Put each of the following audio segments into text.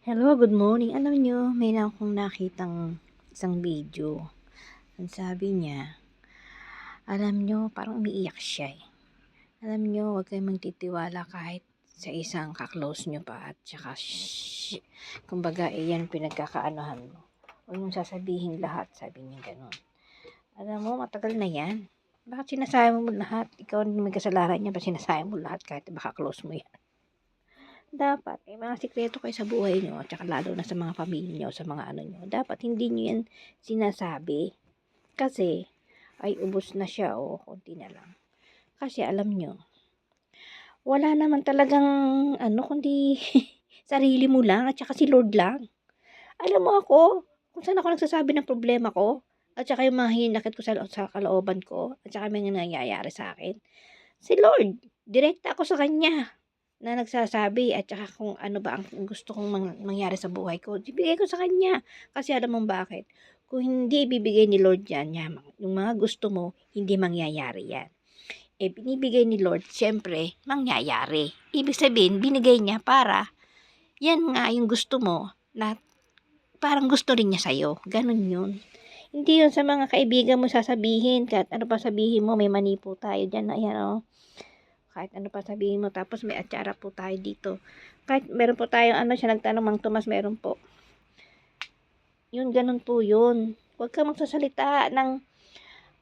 Hello, good morning. Alam niyo, may na akong nakitang isang video. Ang sabi niya, alam niyo, parang umiiyak siya eh. Alam niyo, huwag kayong magtitiwala kahit sa isang kaklose niyo pa at saka kumbaga, iyan pinagkakaanohan mo. Huwag mong sasabihin lahat, sabi niya ganun. Alam mo, matagal na yan. Bakit sinasayang mo lahat? Ikaw may kasalanan niya, ba sinasayang mo lahat kahit baka close mo yan? Dapat may mga sikreto kayo sa buhay nyo at saka lalo na sa mga pamilya nyo, sa mga ano nyo. Dapat hindi nyo yan sinasabi. Kasi ay ubos na siya o konti na lang. Kasi alam nyo, wala naman talagang kundi sarili mo lang at saka si Lord lang. Alam mo ako, kung saan ako nagsasabi ng problema ko at saka yung mga hinakit ko sa kalooban ko at saka may nangyayari sa akin. Si Lord, direkta ako sa Kanya na nagsasabi at saka kung ano ba ang gusto kong mangyari sa buhay ko, ibigay ko sa Kanya. Kasi alam mo bakit? Kung hindi ibibigay ni Lord yan, yung mga gusto mo, hindi mangyayari yan. Binibigay ni Lord, syempre, mangyayari. Ibig sabihin, binigay niya para, yan nga yung gusto mo, na parang gusto rin niya sa'yo. Ganun yun. Hindi yun sa mga kaibigan mo sasabihin, kahit ano pa sabihin mo, may mani po tayo dyan, ayan o. Kahit ano pa sabihin mo, tapos may atsara po tayo dito. Kahit meron po tayong siya nagtanong, Mang Tomas, meron po. Yun, ganun po yun. Huwag ka magsasalita ng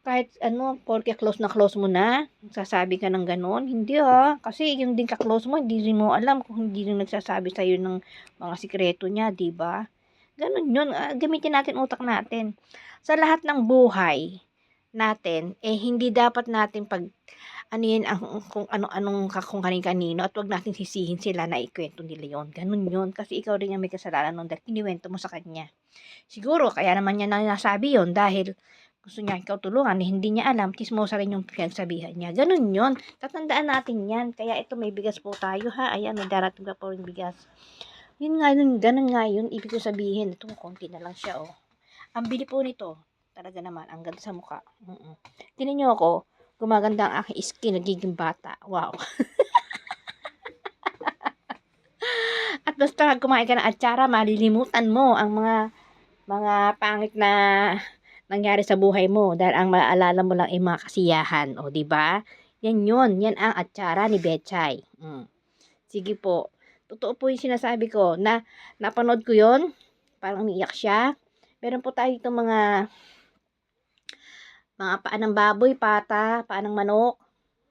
kahit porque close na close mo na, sasabi ka ng ganun. Hindi kasi yung din ka-close mo, hindi rin mo alam kung hindi rin nagsasabi sa'yo ng mga sikreto niya, di ba? Ganun yun. Gamitin natin utak natin. Sa lahat ng buhay natin, hindi dapat natin kung kung kanino at wag natin sisihin sila na ikwento nila yon. Ganun yun. Kasi ikaw rin ang may kasalanan nun dahil kiniwento mo sa kanya. Siguro, kaya naman niya nasabi yon dahil gusto niya ikaw tulungan, hindi niya alam, chismosa rin yung pinagsabihan niya. Ganun yun. Tatandaan natin yan. Kaya ito, may bigas po tayo ha. Ayan, may darating pa po yung bigas. Yun nga yun, ganun nga yun. Ibig ko sabihin, ito konti na lang siya Ang bili po nito, talaga naman, ang ganda sa mukha. Tinan niyo ako, gumaganda ang aking skin, nagiging bata. Wow. At basta kumain ka ng atsara, malilimutan mo ang mga pangit na nangyari sa buhay mo dahil ang maalala mo lang ay mga kasiyahan, o di ba? Yan yun, yan ang atsara ni Betchay. Sige po. Totoo po yung sinasabi ko na napanood ko yon, parang umiiyak siya. Meron po tayo dito mga paa ng baboy, paa ng manok.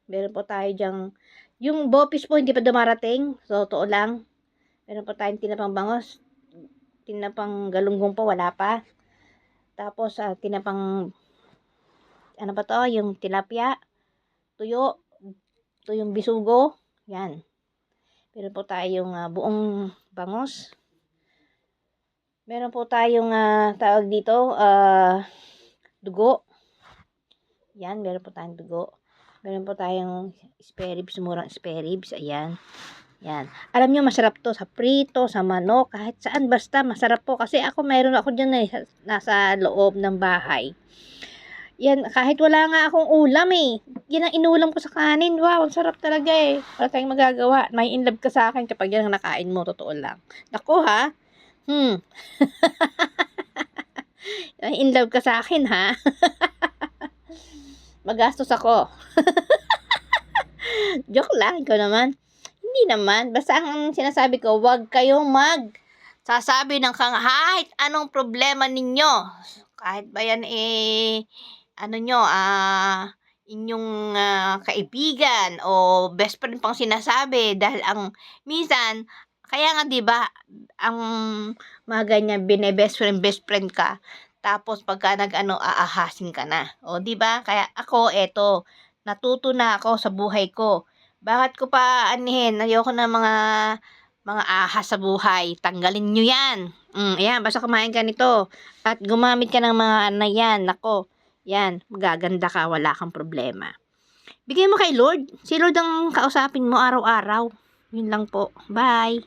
Meron po tayo diyang, yung bopis po hindi pa dumarating. So, totoo lang. Meron po tayong tinapang bangos. Tinapang galunggong po, wala pa. Tapos, tinapang, ano pa to? Yung tilapia. Tuyo. Tuyong bisugo. Yan. Meron po tayong buong bangos. Meron po tayong tawag dito, dugo. Yan, meron po tayong dugo. Meron po tayong spare ribs, murang spare ribs. Ayan. Yan. Alam nyo, masarap to sa prito, sa manok, kahit saan, basta masarap po. Kasi meron ako dyan nasa loob ng bahay. Yan, kahit wala nga akong ulam yan ang inulam ko sa kanin. Wow, ang sarap talaga Wala tayong magagawa. May in love ka sa akin kapag yan ang nakain mo, totoo lang. Naku ha? May in love ka sa akin ha? Magastos ako. Joke lang, ikaw naman. Hindi naman. Basta ang sinasabi ko, huwag kayong sasabi ng kahit anong problema ninyo. Kahit ba yan inyong kaibigan o best friend pang sinasabi. Dahil minsan, kaya nga 'di ba ang mga ganyan, best friend ka. Tapos pagka aahasin ka na. O 'di ba? Kaya ako natuto na ako sa buhay ko. Bakit ko pa ayoko na mga ahas sa buhay. Tanggalin nyo yan. Ayan, basta kumain ka nito. At gumamit ka ng mga yan. Nako, yan, magaganda ka, wala kang problema. Bigay mo kay Lord. Si Lord ang kausapin mo araw-araw. Yun lang po. Bye.